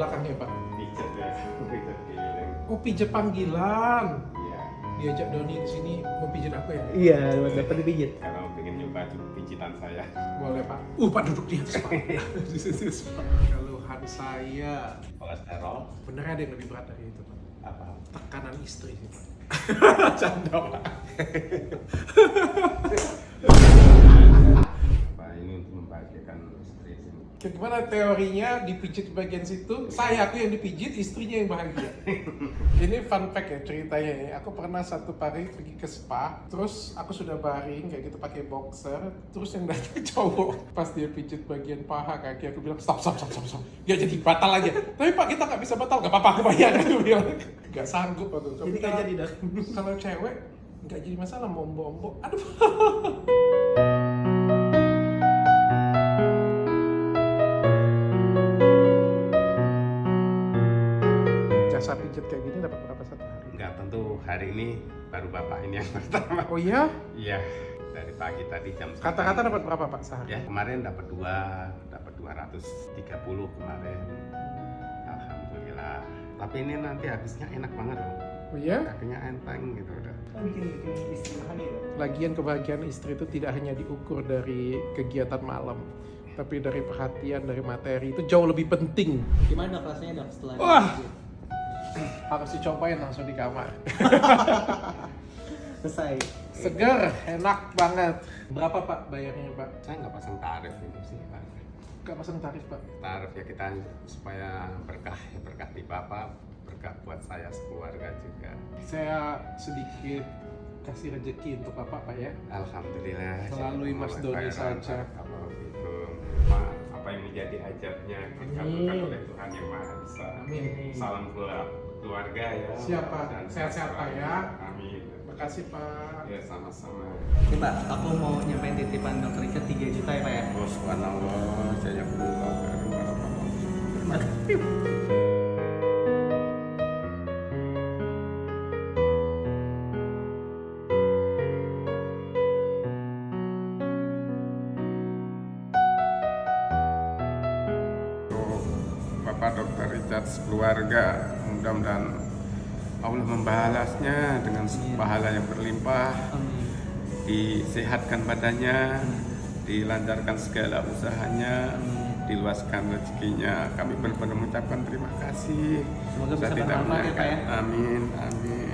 belakangnya Pak? Pijet ya, pijet keliling. Oh pijat panggilan. Iya. Diajak Doni ke sini mau pijat aku ya? Iya, dapat dipijit. Kalau pengen nyoba pijitan saya. Boleh Pak. Pak duduk di atas Pak. Di atas Pak. Keluhan saya. Kolesterol Bener ada yang lebih berat dari itu Pak? apa? Tekanan istri sih Pak. Canda Pak. Pak ini untuk membahagiakan istri sini. Gimana teorinya dipijit di bagian situ, aku yang dipijit, istrinya yang bahagia. Ini fun fact ya ceritanya ya. Aku pernah satu hari pergi ke spa, terus aku sudah baring kayak gitu pakai boxer, terus yang datang cowok pas dia pijit bagian paha kaki, aku bilang stop. Ya jadi batal aja. Tapi Pak kita nggak bisa batal, nggak apa-apa aku bayar. Aku bilang nggak sanggup aku. Jadi nggak jadi dah. Kalau cewek nggak jadi masalah mau ombo-ombo. Aduh. Jasa pijat kayak gini dapat berapa satu hari? Enggak, tentu hari ini baru bapak ini yang pertama. Oh iya? Iya, dari pagi tadi jam 9. Kata-kata dapat berapa Pak sehari? Ya, kemarin dapat 230 kemarin. Alhamdulillah. Tapi ini nanti habisnya enak banget loh. Oh iya? Kakinya enteng gitu udah. Kan bikin istri bahagia. Lagian kebahagiaan istri itu tidak hanya diukur dari kegiatan malam, tapi dari perhatian, dari materi itu jauh lebih penting. Gimana rasanya dok setelah Wah. dipijit? Harus dicobain langsung di kamar. Selesai. Seger, enak banget. Berapa Pak bayarnya Pak? Saya nggak pasang tarif itu sih Pak. Gak pasang tarif Pak. Tarif ya kita supaya berkah di bapak, berkah buat saya sekeluarga juga. Saya sedikit kasih rezeki untuk Bapak Pak ya. Alhamdulillah. Melalui Mas Doni saja. Kalau itu apa yang menjadi hajatnya dikabulkan Amin. oleh Tuhan Yang Maha Esa. Amin. Salam keluarga ya. Siapa? Dan Sehat-sehat Pak ya. Amin. Makasih Pak. Ya sama-sama. Ini Pak, aku mau nyampein titipan dokter Richard 3 juta ya Pak ya. Oh subhanallah, saya berdoa terima kasih. Bapak Dr. Richard keluarga, mudah-mudahan Allah membalasnya dengan pahala yang berlimpah, Amin. disehatkan badannya, dilancarkan segala usahanya, diluaskan rezekinya. Kami benar-benar mengucapkan terima kasih. Semoga bisa Saya tidak bermanfaat ya, Pak, ya. menyangka. Amin, amin.